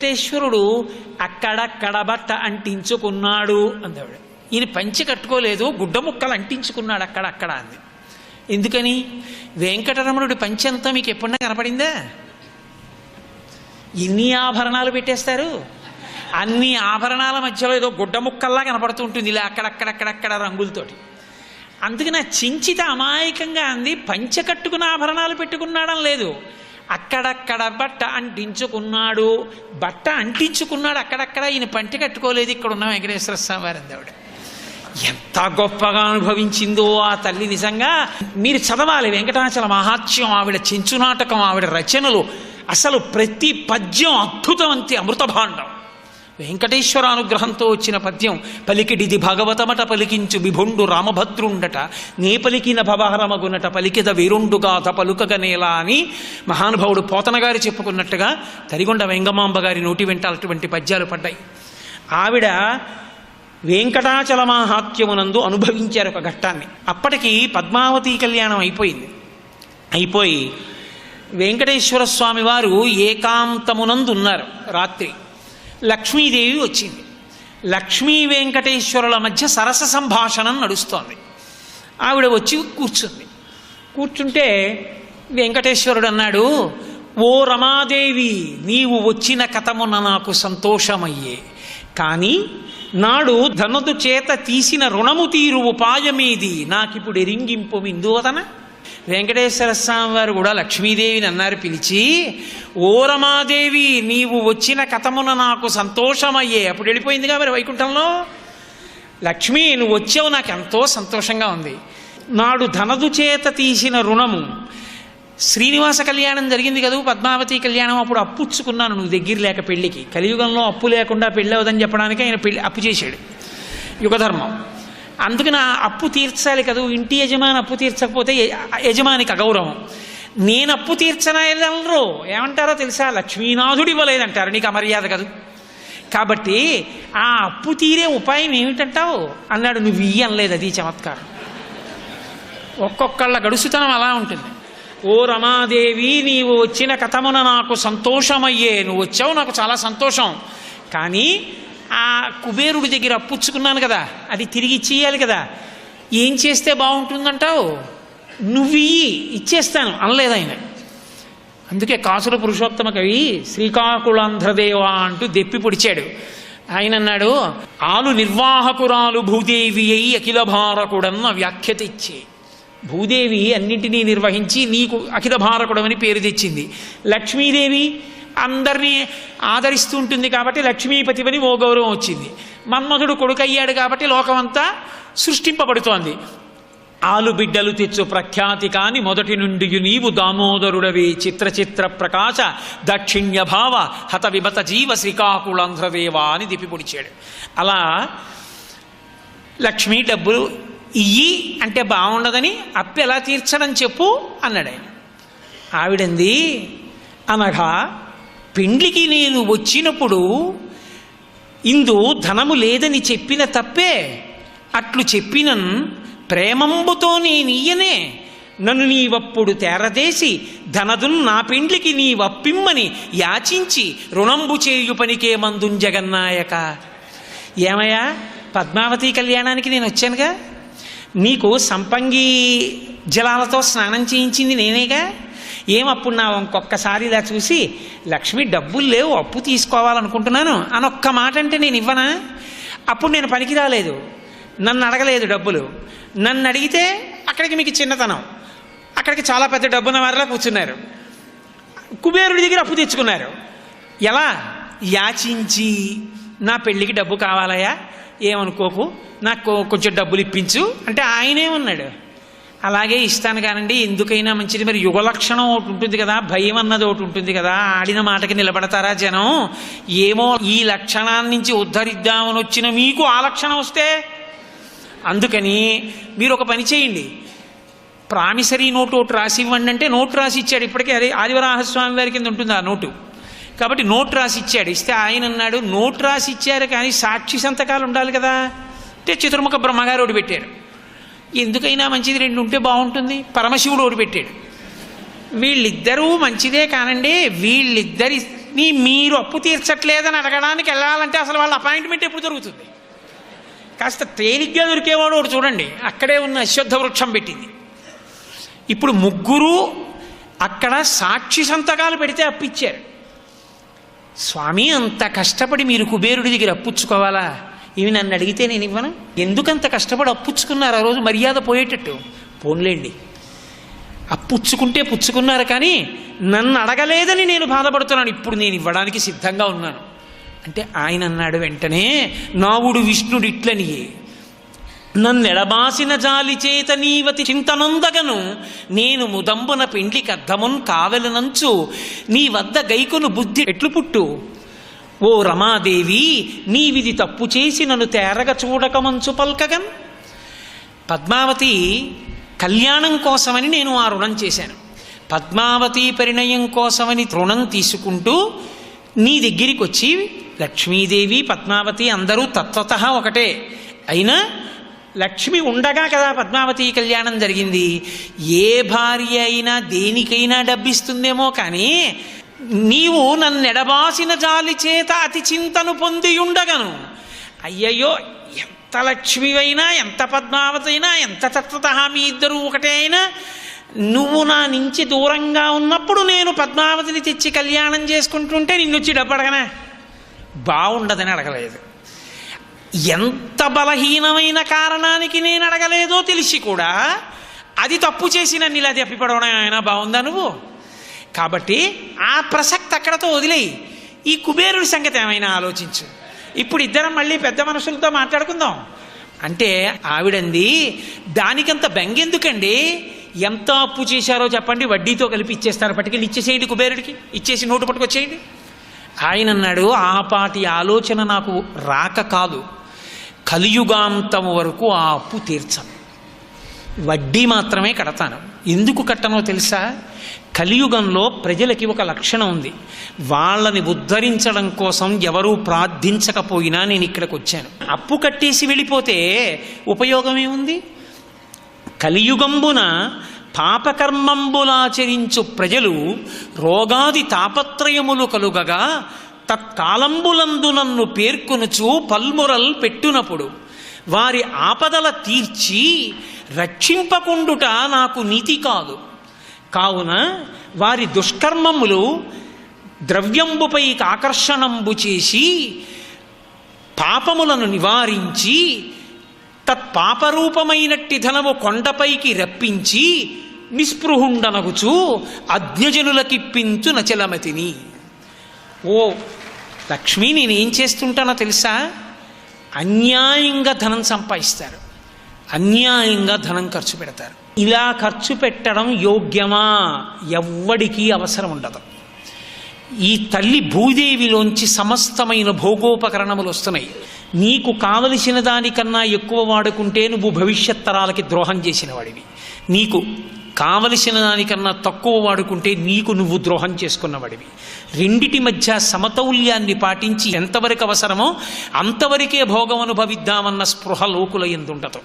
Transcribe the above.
వెంకటేశ్వరుడు అక్కడక్కడ బట్ట అంటించుకున్నాడు అందావిడ. ఈయన పంచె కట్టుకోలేదు, గుడ్డ ముక్కలు అంటించుకున్నాడు అక్కడక్కడ అంది. ఎందుకని? వెంకటరమణుడి పంచెంతా మీకు ఎప్పుడన్నా కనపడిందా? ఎన్ని ఆభరణాలు పెట్టేస్తారు, అన్ని ఆభరణాల మధ్యలో ఏదో గుడ్డ ముక్కల్లా కనపడుతూ ఉంటుంది ఇలా అక్కడక్కడక్కడక్కడ రంగులతోటి. అందుకని ఆ చించిత అమాయకంగా అంది, పంచె కట్టుకున్న ఆభరణాలు పెట్టుకున్నాడని లేదు, అక్కడక్కడ బట్ట అంటించుకున్నాడు. బట్ట అంటించుకున్నాడు అక్కడక్కడ, ఈయన పంట కట్టుకోలేదు. ఇక్కడ ఉన్న వెంకటేశ్వర స్వామి వారి ఆవిడ ఎంత గొప్పగా అనుభవించిందో ఆ తల్లి. నిజంగా మీరు చదవాలి వెంకటాచల మహాత్మ్యం, ఆవిడ చెంచు నాటకం, ఆవిడ రచనలు, అసలు ప్రతి పద్యం అద్భుతం, అంతే అమృత భాండం. వెంకటేశ్వర అనుగ్రహంతో వచ్చిన పద్యం. పలికిడిది భాగవతమట పలికించు విభుండు రామభద్రుండట, నే పలికిన భవహరమగునట పలికిద వీరుండుగాథ పలుకగనేలా అని మహానుభావుడు పోతనగారి చెప్పుకున్నట్టుగా తరిగొండ వెంగమాంబ గారి నోటి వెంట అటువంటి పద్యాలు పడ్డాయి. ఆవిడ వెంకటాచల మహాత్మ్యమునందు అనుభవించారు ఒక ఘట్టాన్ని. అప్పటికి పద్మావతి కళ్యాణం అయిపోయి వెంకటేశ్వర స్వామి వారు ఏకాంతమునందు ఉన్నారు. రాత్రి లక్ష్మీదేవి వచ్చింది. లక్ష్మీ వెంకటేశ్వరుల మధ్య సరస సంభాషణం నడుస్తోంది. ఆవిడ వచ్చి కూర్చుంటే వెంకటేశ్వరుడు అన్నాడు, ఓ రమాదేవి, నీవు వచ్చిన కథమున నాకు సంతోషమయ్యే, కానీ నాడు ధనదు చేత తీసిన రుణము తీరు ఉపాయమేది నాకిప్పుడు ఎరింగింపు మిందువదన. వెంకటేశ్వర స్వామి వారు కూడా లక్ష్మీదేవిని అన్నారు పిలిచి, ఓ రమాదేవి, నీవు వచ్చిన కథమున నాకు సంతోషమయ్యే. అప్పుడు వెళ్ళిపోయిందిగా మరి వైకుంఠంలో. లక్ష్మీ, నువ్వు వచ్చావు, నాకు ఎంతో సంతోషంగా ఉంది. నాడు ధనదు చేత తీసిన రుణము, శ్రీనివాస కళ్యాణం జరిగింది కదా, పద్మావతి కళ్యాణం, అప్పుడు అప్పుచ్చుకున్నాను నువ్వు దగ్గర లేక పెళ్లికి. కలియుగంలో అప్పు లేకుండా పెళ్ళి అవదని చెప్పడానికి ఆయన అప్పు చేశాడు, యుగధర్మం. అందుకు నా అప్పు తీర్చాలి కదా, ఇంటి యజమాని అప్పు తీర్చకపోతే యజమానికి అగౌరవం. నేను అప్పు తీర్చనెల్లరు ఏమంటారో తెలుసా, లక్ష్మీనాథుడు ఇవ్వలేదంటారు, నీకు అమర్యాద కదూ. కాబట్టి ఆ అప్పు తీరే ఉపాయం ఏమిటంటావు అన్నాడు. నువ్వు ఇయ్యనలేదు, అది చమత్కారం. ఒక్కొక్కళ్ళ గడుసుతనం అలా ఉంటుంది. ఓ రమాదేవి, నీవు వచ్చిన కథమున నాకు సంతోషమయ్యే, నువ్వు వచ్చావు, నాకు చాలా సంతోషం. కానీ ఆ కుబేరుడి దగ్గర అప్పుచ్చుకున్నాను కదా, అది తిరిగి ఇచ్చేయాలి కదా. ఏం చేస్తే బాగుంటుందంటావు? నువ్వు ఇచ్చేస్తాను అనలేదు ఆయన. అందుకే కాసుల పురుషోత్తమ కవి శ్రీకాకుళాంధ్రదేవ అంటూ దెప్పి పొడిచాడు. ఆయన అన్నాడు, ఆలు నిర్వాహకురాలు భూదేవి అయి అఖిల భారకుడన్న వ్యాఖ్య తెచ్చి. భూదేవి అన్నింటినీ నిర్వహించి నీకు అఖిల భారకుడమని పేరు తెచ్చింది. లక్ష్మీదేవి అందరినీ ఆదరిస్తూ ఉంటుంది కాబట్టి లక్ష్మీపతివని ఓ గౌరవం వచ్చింది. మన్మధుడు కొడుకయ్యాడు కాబట్టి లోకమంతా సృష్టింపబడుతోంది. ఆలు బిడ్డలు తెచ్చు ప్రఖ్యాతి కాని మొదటి నుండి నీవు దామోదరుడవి, చిత్రచిత్ర ప్రకాశ దక్షిణ్య భావ హత విమత జీవ శ్రీకాకుళాంధ్రదేవా అని దిప్పిపొడిచాడు. అలా లక్ష్మీ డబ్బులు ఇయ్యి అంటే బాగుండదని, అప్పు ఎలా తీర్చడం చెప్పు అన్నాడు ఆయన. ఆవిడంది, అనగా పెండ్లికి నేను వచ్చినప్పుడు ఇందు ధనము లేదని చెప్పిన తప్పే, అట్లు చెప్పినన్ ప్రేమంబుతో నేనియ్యనే, నన్ను నీవప్పుడు తేరదేసి ధనదున్ నా పెండ్లికి నీవప్పిమ్మని యాచించి రుణంబు చేయు పనికే మందున్ జగన్నాయక. ఏమయ్యా, పద్మావతి కళ్యాణానికి నేను వచ్చానుగా, నీకు సంపంగి జలాలతో స్నానం చేయించింది నేనేగా. ఏమప్పుడు నా ఇంకొక్కసారి ఇలా చూసి, లక్ష్మి డబ్బులు లేవు, అప్పు తీసుకోవాలనుకుంటున్నాను అని ఒక్క మాట అంటే నేను ఇవ్వనా? అప్పుడు నేను పనికి రాలేదు, నన్ను అడగలేదు డబ్బులు. నన్ను అడిగితే అక్కడికి మీకు చిన్నతనం, అక్కడికి చాలా పెద్ద డబ్బున్న వారిలా కూర్చున్నారు. కుబేరుడి దగ్గర అప్పు తెచ్చుకున్నారు. ఎలా? యాచించి, నా పెళ్ళికి డబ్బు కావాలయా, ఏమనుకోకు, నాకు కొంచెం డబ్బులు ఇప్పించు అంటే ఆయనేమన్నాడు, అలాగే ఇస్తాను కానండి, ఎందుకైనా మంచిది. మరి యుగలక్షణం ఒకటి ఉంటుంది కదా, భయం అన్నది ఒకటి ఉంటుంది కదా, ఆడిన మాటకి నిలబడతారా జనం? ఏమో ఈ లక్షణాన్ని నుంచి ఉద్ధరిద్దామని వచ్చిన మీకు ఆ లక్షణం వస్తే, అందుకని మీరు ఒక పని చేయండి, ప్రామిసరీ నోటు ఒకటి రాసి ఇవ్వండి అంటే నోటు రాసి ఇచ్చాడు. ఇప్పటికే అదే ఆదివరాహస్వామి వారి కింద ఉంటుంది ఆ నోటు. కాబట్టి నోటు రాసి ఇచ్చాడు. ఇస్తే ఆయన అన్నాడు, నోటు రాసి ఇచ్చారు కానీ సాక్షి సంతకాలు ఉండాలి కదా అంటే చతుర్ముఖ బ్రహ్మగారు ఒకటి పెట్టారు. ఎందుకైనా మంచిది, రెండు ఉంటే బాగుంటుంది. పరమశివుడు ఒకటి పెట్టాడు. వీళ్ళిద్దరూ మంచిదే కానండి, వీళ్ళిద్దరి మీరు అప్పు తీర్చట్లేదని అడగడానికి వెళ్ళాలంటే అసలు వాళ్ళ అపాయింట్మెంట్ ఎప్పుడు దొరుకుతుంది? కాస్త తేలిగ్గా దొరికేవాడు ఒకటి చూడండి, అక్కడే ఉన్న అశ్వత్థ వృక్షం పెట్టింది. ఇప్పుడు ముగ్గురు అక్కడ సాక్షి సంతకాలు పెడితే అప్పిచ్చారు. స్వామి, అంత కష్టపడి మీరు కుబేరుడి దగ్గర అప్పుచ్చుకోవాలా? ఇవి నన్ను అడిగితే నేను ఇవ్వను. ఎందుకంత కష్టపడి అప్పుచ్చుకున్నారు? ఆ రోజు మర్యాద పోయేటట్టు. పోన్లేండి, అప్పుచ్చుకుంటే పుచ్చుకున్నారు, కానీ నన్ను అడగలేదని నేను బాధపడుతున్నాను. ఇప్పుడు నేను ఇవ్వడానికి సిద్ధంగా ఉన్నాను అంటే ఆయన అన్నాడు వెంటనే, నావుడు విష్ణుడు ఇట్లనియే నన్నెడబాసిన జాలి చేత నీవతి చింతనొందగను నేను ముదంబున పెండ్లికి అద్దమున్ కావెలనంచు నీ వద్ద గైకొను బుద్ధి ఎట్లు పుట్టు. ఓ రమాదేవి, నీవిది తప్పు చేసి నన్ను తేరగ చూడక మంచు పల్కగన్. పద్మావతి కళ్యాణం కోసమని నేను ఆ రుణం చేశాను. పద్మావతి పరిణయం కోసమని రుణం తీసుకుంటూ నీ దగ్గరికి వచ్చి, లక్ష్మీదేవి పద్మావతి అందరూ తత్వతః ఒకటే అయినా లక్ష్మి ఉండగా కదా పద్మావతి కళ్యాణం జరిగింది. ఏ భార్య అయినా దేనికైనా డబ్బిస్తుందేమో, కానీ నీవు నన్నెడబాసిన జాలి చేత అతి చింతను పొంది ఉండగను. అయ్యయ్యో, ఎంత లక్ష్మివైనా, ఎంత పద్మావతి అయినా, ఎంత తత్వతః మీ ఇద్దరు ఒకటే అయినా, నువ్వు నా నుంచి దూరంగా ఉన్నప్పుడు నేను పద్మావతిని తెచ్చి కళ్యాణం చేసుకుంటుంటే నిన్నొచ్చి డబ్బు అడగనా? బాగుండదని అడగలేదు. ఎంత బలహీనమైన కారణానికి నేను అడగలేదో తెలిసి కూడా అది తప్పు చేసి నన్ను ఇలా తప్పిపడవడం అయినా బాగుందా నువ్వు? కాబట్టి ఆ ప్రసక్తి అక్కడతో వదిలేయి. ఈ కుబేరుడి సంగతి ఏమైనా ఆలోచించు. ఇప్పుడు ఇద్దరం మళ్ళీ పెద్ద మనుషులతో మాట్లాడుకుందాం అంటే ఆవిడంది, దానికంత బెంగెందుకండి? ఎంత అప్పు చేశారో చెప్పండి, వడ్డీతో కలిపి ఇచ్చేస్తారు, పట్టుకెళ్ళి ఇచ్చేసేయండి కుబేరుడికి, ఇచ్చేసి నోటు పట్టుకొచ్చేయండి. ఆయన అన్నాడు, ఆ పాటి ఆలోచన నాకు రాక కాదు, కలియుగాంతం వరకు ఆ అప్పు తీర్చను, వడ్డీ మాత్రమే కడతాను. ఎందుకు కట్టనో తెలుసా? కలియుగంలో ప్రజలకి ఒక లక్షణం ఉంది, వాళ్ళని ఉద్ధరించడం కోసం ఎవరూ ప్రార్థించకపోయినా నేను ఇక్కడికి వచ్చాను. అప్పు కట్టేసి వెళ్ళిపోతే ఉపయోగమేముంది? కలియుగంబున పాపకర్మంబులాచరించు ప్రజలు రోగాది తాపత్రయములు కలుగగా తత్కాలంబులందు నన్ను పేర్కొనుచు పల్మురల్ పెట్టునప్పుడు వారి ఆపదల తీర్చి రక్షింపకుండుట నాకు నీతి కాదు. కావున వారి దుష్కర్మములు ద్రవ్యంబుపై ఆకర్షణంబు చేసి పాపములను నివారించి తత్పాపరూపమైనట్టి ధనము కొండపైకి రప్పించి నిస్పృహుండనగుచు అజ్ఞజనులకిప్పించు నచలమతిని. ఓ లక్ష్మి, నేనేం చేస్తుంటానో తెలుసా? అన్యాయంగా ధనం సంపాదిస్తారు, అన్యాయంగా ధనం ఖర్చు పెడతారు. ఇలా ఖర్చు పెట్టడం యోగ్యమా? ఎవ్వడికి అవసరం ఉండదు. ఈ తల్లి భూదేవిలోంచి సమస్తమైన భోగోపకరణములు వస్తున్నాయి. నీకు కావలసిన దానికన్నా ఎక్కువ వాడుకుంటే నువ్వు భవిష్యత్ తరాలకి ద్రోహం చేసిన వాడివి. నీకు కావలసిన దానికన్నా తక్కువ వాడుకుంటే నీకు నువ్వు ద్రోహం చేసుకున్నవాడివి. రెండిటి మధ్య సమతౌల్యాన్ని పాటించి ఎంతవరకు అవసరమో అంతవరకే భోగం అనుభవిద్దామన్న స్పృహ లోకుల యందు ఉండదు.